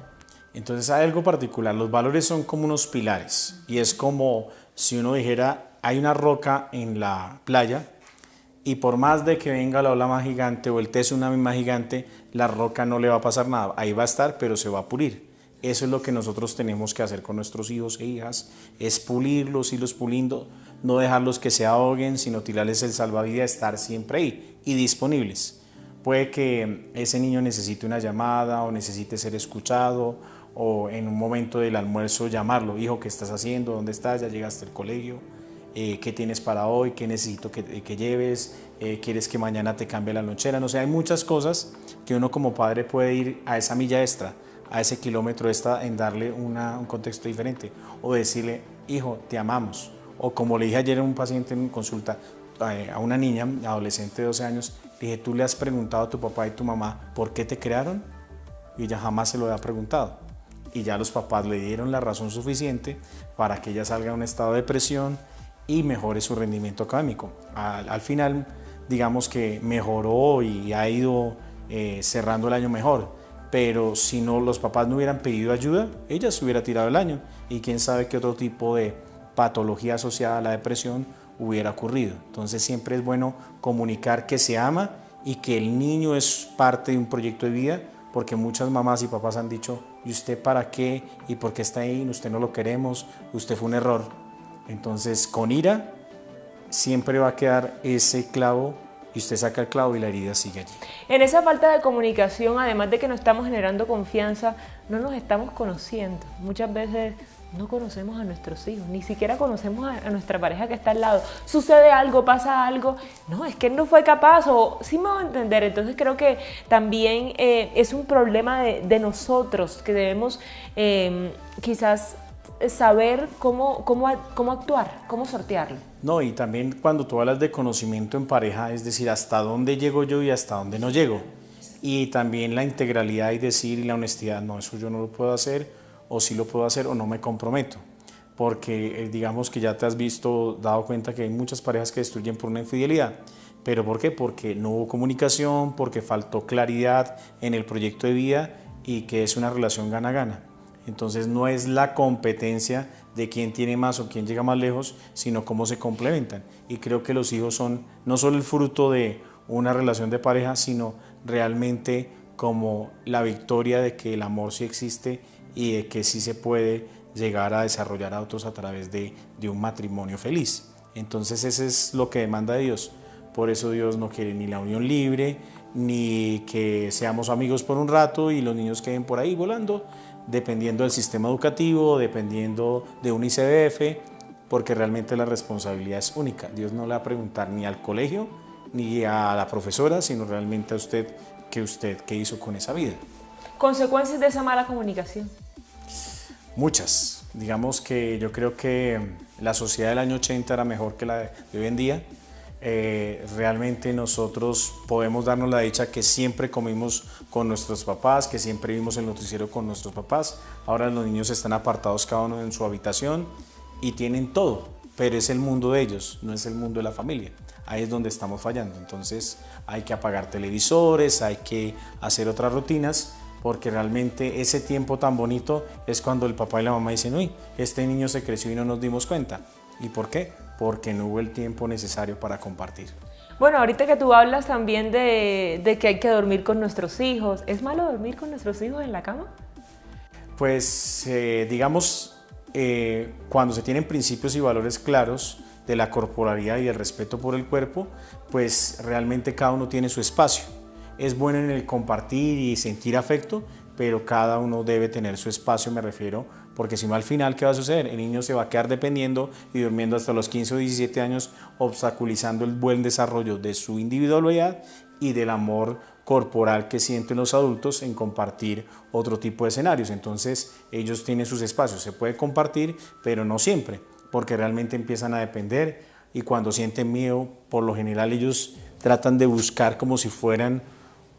Entonces hay algo particular, los valores son como unos pilares y es como si uno dijera, hay una roca en la playa y por más de que venga la ola más gigante o el tsunami más gigante, la roca no le va a pasar nada, ahí va a estar pero se va a pulir. Eso es lo que nosotros tenemos que hacer con nuestros hijos e hijas, es pulirlos, irlos puliendo, no dejarlos que se ahoguen, sino tirarles el salvavidas, estar siempre ahí y disponibles. Puede que ese niño necesite una llamada o necesite ser escuchado o en un momento del almuerzo llamarlo, hijo, ¿qué estás haciendo? ¿Dónde estás? ¿Ya llegaste al colegio? ¿Qué tienes para hoy? ¿Qué necesito que lleves? ¿Quieres que mañana te cambie la lonchera? No sé, hay muchas cosas que uno como padre puede ir a esa milla extra, a ese kilómetro extra en darle un contexto diferente o decirle, hijo, te amamos. O como le dije ayer a un paciente en consulta, a una niña adolescente de 12 años, le dije, ¿tú le has preguntado a tu papá y tu mamá por qué te crearon? Y ella jamás se lo había preguntado. Y ya los papás le dieron la razón suficiente para que ella salga de un estado de depresión y mejore su rendimiento académico. Al final, digamos que mejoró y ha ido cerrando el año mejor, pero si no, los papás no hubieran pedido ayuda, ella se hubiera tirado el año y quién sabe qué otro tipo de patología asociada a la depresión hubiera ocurrido. Entonces siempre es bueno comunicar que se ama y que el niño es parte de un proyecto de vida, porque muchas mamás y papás han dicho, ¿y usted para qué? ¿Y por qué está ahí? Usted no lo queremos, usted fue un error. Entonces con ira siempre va a quedar ese clavo y usted saca el clavo y la herida sigue allí. En esa falta de comunicación, además de que no estamos generando confianza, no nos estamos conociendo. Muchas veces no conocemos a nuestros hijos, ni siquiera conocemos a nuestra pareja que está al lado. Sucede algo, pasa algo, no, es que él no fue capaz, o sí me va a entender. Entonces creo que también es un problema de nosotros, que debemos quizás saber cómo actuar, cómo sortearlo. No, y también cuando tú hablas de conocimiento en pareja, es decir, hasta dónde llego yo y hasta dónde no llego. Y también la integralidad y decir y la honestidad, no, eso yo no lo puedo hacer, o sí lo puedo hacer o no me comprometo. Porque digamos que ya te has dado cuenta que hay muchas parejas que destruyen por una infidelidad. ¿Pero por qué? Porque no hubo comunicación, porque faltó claridad en el proyecto de vida y que es una relación gana-gana. Entonces no es la competencia de quién tiene más o quién llega más lejos, sino cómo se complementan. Y creo que los hijos son no solo el fruto de una relación de pareja, sino realmente como la victoria de que el amor sí existe y de que sí se puede llegar a desarrollar a otros a través de un matrimonio feliz. Entonces eso es lo que demanda Dios. Por eso Dios no quiere ni la unión libre, ni que seamos amigos por un rato y los niños queden por ahí volando, dependiendo del sistema educativo, dependiendo de un ICBF, porque realmente la responsabilidad es única. Dios no le va a preguntar ni al colegio, ni a la profesora, sino realmente a usted qué hizo con esa vida. ¿Consecuencias de esa mala comunicación? Muchas. Digamos que yo creo que la sociedad del año 80 era mejor que la de hoy en día. Realmente nosotros podemos darnos la dicha que siempre comimos con nuestros papás, que siempre vimos el noticiero con nuestros papás. Ahora los niños están apartados cada uno en su habitación y tienen todo, pero es el mundo de ellos, no es el mundo de la familia. Ahí es donde estamos fallando. Entonces hay que apagar televisores, hay que hacer otras rutinas, porque realmente ese tiempo tan bonito es cuando el papá y la mamá dicen, uy, este niño se creció y no nos dimos cuenta. ¿Y por qué? Porque no hubo el tiempo necesario para compartir. Bueno, ahorita que tú hablas también de que hay que dormir con nuestros hijos, ¿es malo dormir con nuestros hijos en la cama? Pues digamos, cuando se tienen principios y valores claros de la corporalidad y el respeto por el cuerpo, pues realmente cada uno tiene su espacio. Es bueno en el compartir y sentir afecto, pero cada uno debe tener su espacio, me refiero, porque si no al final, ¿qué va a suceder? El niño se va a quedar dependiendo y durmiendo hasta los 15 o 17 años, obstaculizando el buen desarrollo de su individualidad y del amor corporal que sienten los adultos en compartir otro tipo de escenarios. Entonces ellos tienen sus espacios, se puede compartir, pero no siempre, porque realmente empiezan a depender y cuando sienten miedo, por lo general ellos tratan de buscar como si fueran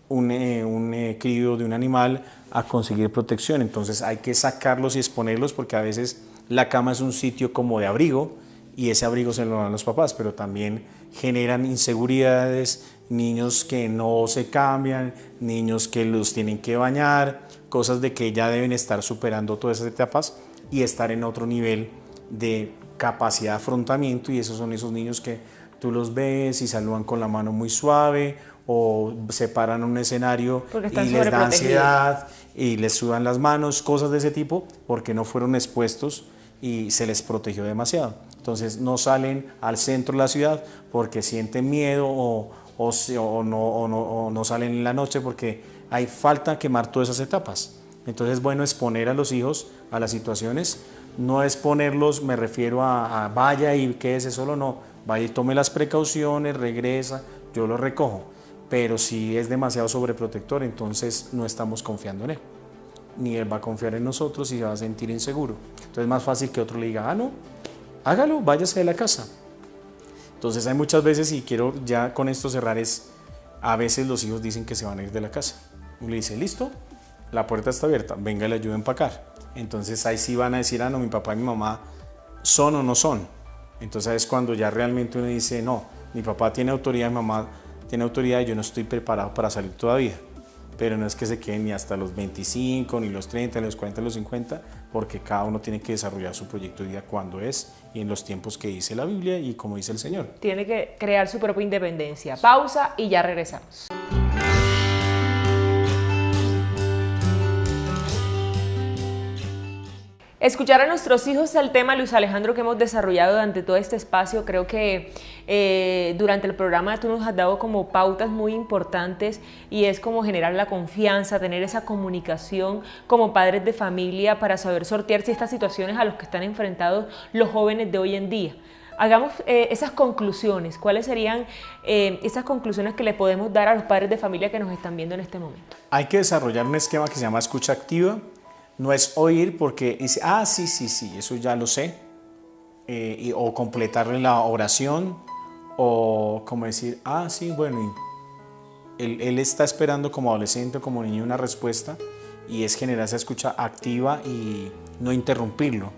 un crío de un animal a conseguir protección. Entonces hay que sacarlos y exponerlos porque a veces la cama es un sitio como de abrigo y ese abrigo se lo dan los papás, pero también generan inseguridades, niños que no se cambian, niños que los tienen que bañar, cosas de que ya deben estar superando todas esas etapas y estar en otro nivel de capacidad de afrontamiento, y esos son esos niños que tú los ves y saludan con la mano muy suave o se paran en un escenario y les da ansiedad y les sudan las manos, cosas de ese tipo porque no fueron expuestos y se les protegió demasiado. Entonces no salen al centro de la ciudad porque sienten miedo o no salen en la noche porque hay falta quemar todas esas etapas. Entonces es bueno exponer a los hijos a las situaciones, no exponerlos, me refiero a vaya y quédese solo, no, vaya y tome las precauciones, regresa, yo lo recojo. Pero si es demasiado sobreprotector, entonces no estamos confiando en él. Ni él va a confiar en nosotros y se va a sentir inseguro. Entonces es más fácil que otro le diga, ah, no, hágalo, váyase de la casa. Entonces hay muchas veces, y quiero ya con esto cerrar, a veces los hijos dicen que se van a ir de la casa. Y le dice, listo, la puerta está abierta, venga y le ayudo a empacar. Entonces ahí sí van a decir, ah, no, mi papá y mi mamá son o no son. Entonces es cuando ya realmente uno dice, no, mi papá tiene autoridad, mi mamá tiene autoridad y yo no estoy preparado para salir todavía. Pero no es que se queden ni hasta los 25, ni los 30, ni los 40, ni los 50, porque cada uno tiene que desarrollar su proyecto de vida cuando es y en los tiempos que dice la Biblia y como dice el Señor. Tiene que crear su propia independencia. Pausa y ya regresamos. Escuchar a nuestros hijos es el tema, Luis Alejandro, que hemos desarrollado durante todo este espacio. Creo que durante el programa tú nos has dado como pautas muy importantes y es como generar la confianza, tener esa comunicación como padres de familia para saber sortearse estas situaciones a las que están enfrentados los jóvenes de hoy en día. Hagamos esas conclusiones. ¿Cuáles serían esas conclusiones que le podemos dar a los padres de familia que nos están viendo en este momento? Hay que desarrollar un esquema que se llama escucha activa. No es oír porque dice, ah, sí, eso ya lo sé, o completarle la oración, o como decir, ah, sí, bueno, él está esperando como adolescente o como niño una respuesta, y es generar esa escucha activa y no interrumpirlo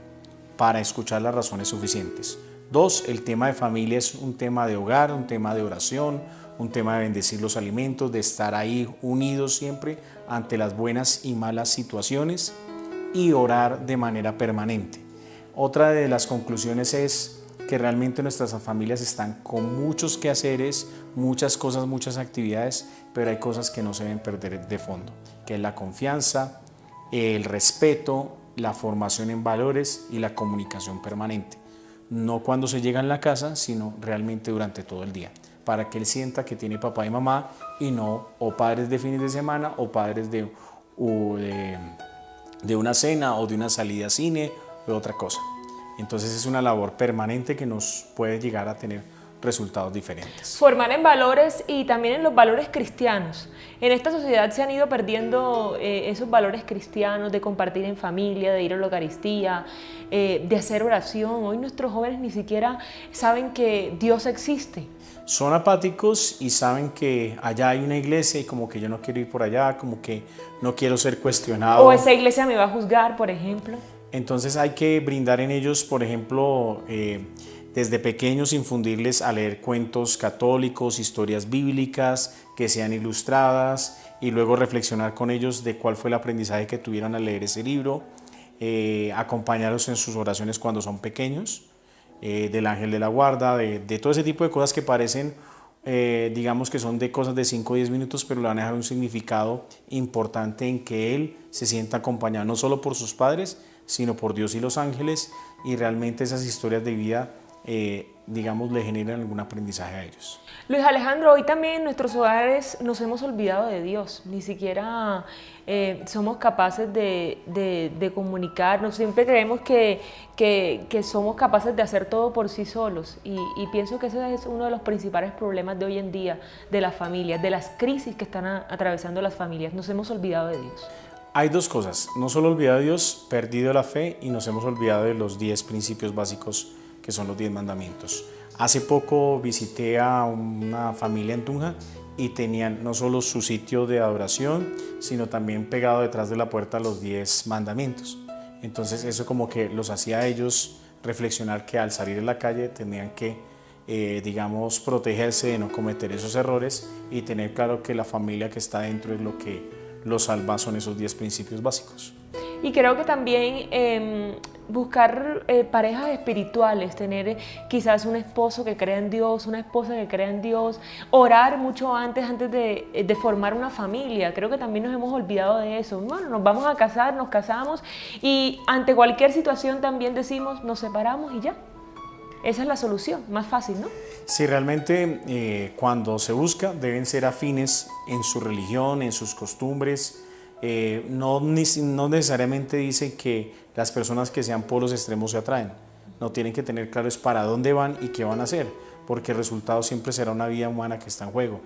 para escuchar las razones suficientes. 2, el tema de familia es un tema de hogar, un tema de oración, un tema de bendecir los alimentos, de estar ahí unidos siempre ante las buenas y malas situaciones y orar de manera permanente. Otra de las conclusiones es que realmente nuestras familias están con muchos quehaceres, muchas cosas, muchas actividades, pero hay cosas que no se deben perder de fondo, que es la confianza, el respeto, la formación en valores y la comunicación permanente. No cuando se llega en la casa, sino realmente durante todo el día, para que él sienta que tiene papá y mamá y no o padres de fines de semana o padres de una cena o de una salida a cine o de otra cosa. Entonces es una labor permanente que nos puede llegar a tener resultados diferentes. Formar en valores y también en los valores cristianos. En esta sociedad se han ido perdiendo esos valores cristianos de compartir en familia, de ir a la Eucaristía, de hacer oración. Hoy nuestros jóvenes ni siquiera saben que Dios existe. Son apáticos y saben que allá hay una iglesia y como que yo no quiero ir por allá, como que no quiero ser cuestionado. O esa iglesia me va a juzgar, por ejemplo. Entonces hay que brindar en ellos, por ejemplo, desde pequeños infundirles a leer cuentos católicos, historias bíblicas que sean ilustradas y luego reflexionar con ellos de cuál fue el aprendizaje que tuvieron al leer ese libro, acompañarlos en sus oraciones cuando son pequeños, del ángel de la guarda, de todo ese tipo de cosas que parecen, digamos que son de cosas de 5 o 10 minutos, pero le van a dejar un significado importante en que él se sienta acompañado no solo por sus padres, sino por Dios y los ángeles, y realmente esas historias de vida, digamos, le generan algún aprendizaje a ellos. Luis Alejandro, hoy también en nuestros hogares nos hemos olvidado de Dios, ni siquiera somos capaces de comunicarnos, siempre creemos que somos capaces de hacer todo por sí solos y pienso que ese es uno de los principales problemas de hoy en día de las familias, de las crisis que están atravesando las familias, nos hemos olvidado de Dios. Hay dos cosas, no solo olvidado de Dios, perdido la fe y nos hemos olvidado de los 10 principios básicos que son los 10 mandamientos. Hace poco visité a una familia en Tunja y tenían no solo su sitio de adoración, sino también pegado detrás de la puerta los 10 mandamientos. Entonces eso como que los hacía a ellos reflexionar que al salir en la calle tenían que, digamos, protegerse de no cometer esos errores y tener claro que la familia que está dentro es lo que los salva, son esos 10 principios básicos. Y creo que también buscar parejas espirituales, tener quizás un esposo que crea en Dios, una esposa que crea en Dios, orar mucho antes de formar una familia. Creo que también nos hemos olvidado de eso. Bueno, nos vamos a casar, nos casamos y ante cualquier situación también decimos nos separamos y ya. Esa es la solución, más fácil, ¿no? Sí, realmente cuando se busca deben ser afines en su religión, en sus costumbres. No necesariamente dice que las personas que sean polos extremos se atraen. No tienen que tener claro es para dónde van y qué van a hacer, porque el resultado siempre será una vida humana que está en juego.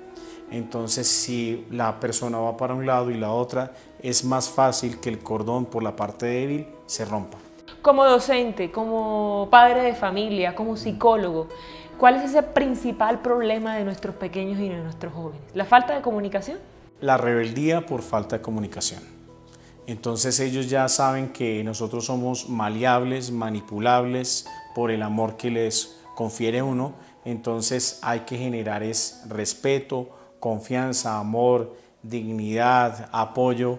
Entonces, si la persona va para un lado y la otra, es más fácil que el cordón por la parte débil se rompa. Como docente, como padre de familia, como psicólogo, ¿cuál es ese principal problema de nuestros pequeños y de nuestros jóvenes? ¿La falta de comunicación? La rebeldía por falta de comunicación. Entonces ellos ya saben que nosotros somos maleables, manipulables por el amor que les confiere uno. Entonces hay que generar respeto, confianza, amor, dignidad, apoyo,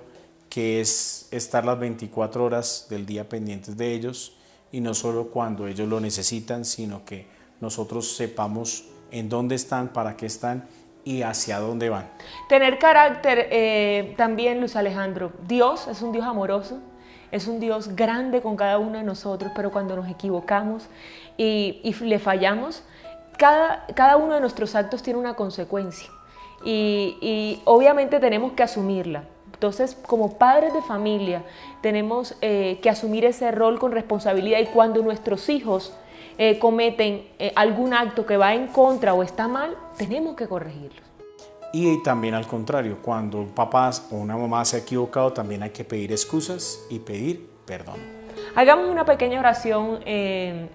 que es estar las 24 horas del día pendientes de ellos y no solo cuando ellos lo necesitan, sino que nosotros sepamos en dónde están, para qué están y hacia dónde van. Tener carácter también, Luis Alejandro. Dios es un Dios amoroso, es un Dios grande con cada uno de nosotros, pero cuando nos equivocamos y le fallamos, cada uno de nuestros actos tiene una consecuencia y obviamente tenemos que asumirla. Entonces, como padres de familia, tenemos que asumir ese rol con responsabilidad y cuando nuestros hijos cometen algún acto que va en contra o está mal, tenemos que corregirlos. Y también al contrario, cuando un papá o una mamá se ha equivocado, también hay que pedir excusas y pedir perdón. Hagamos una pequeña oración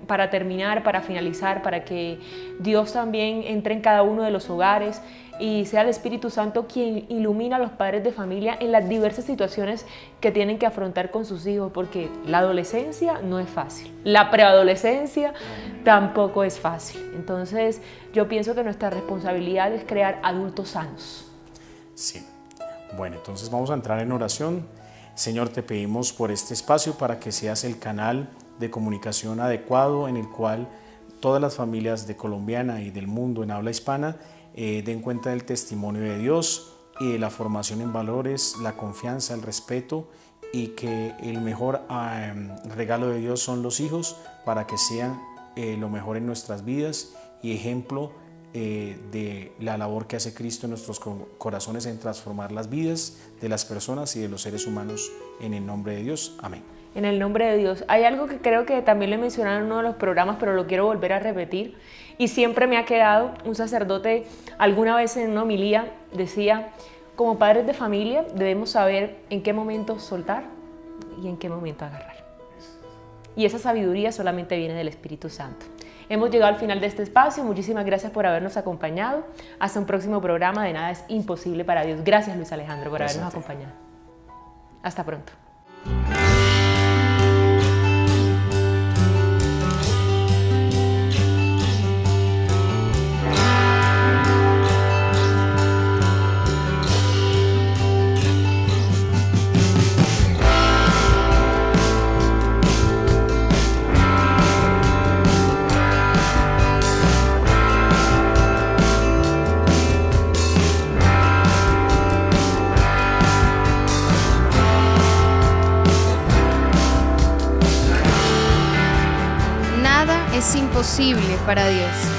para terminar, para finalizar, para que Dios también entre en cada uno de los hogares y sea el Espíritu Santo quien ilumina a los padres de familia en las diversas situaciones que tienen que afrontar con sus hijos, porque la adolescencia no es fácil, la preadolescencia tampoco es fácil. Entonces yo pienso que nuestra responsabilidad es crear adultos sanos. Sí, bueno, entonces vamos a entrar en oración. Señor, te pedimos por este espacio para que seas el canal de comunicación adecuado en el cual todas las familias de Colombiana y del mundo en habla hispana den cuenta del testimonio de Dios y de la formación en valores, la confianza, el respeto y que el mejor regalo de Dios son los hijos para que sean lo mejor en nuestras vidas y ejemplo de la labor que hace Cristo en nuestros corazones en transformar las vidas de las personas y de los seres humanos en el nombre de Dios. Amén. En el nombre de Dios. Hay algo que creo que también lo he mencionado en uno de los programas, pero lo quiero volver a repetir y siempre me ha quedado. Un sacerdote alguna vez en una homilía decía, como padres de familia debemos saber en qué momento soltar y en qué momento agarrar. Y esa sabiduría solamente viene del Espíritu Santo. Hemos llegado al final de este espacio. Muchísimas gracias por habernos acompañado. Hasta un próximo programa de Nada es Imposible para Dios. Gracias, Luis Alejandro, por habernos acompañado. Hasta pronto. imposible para Dios.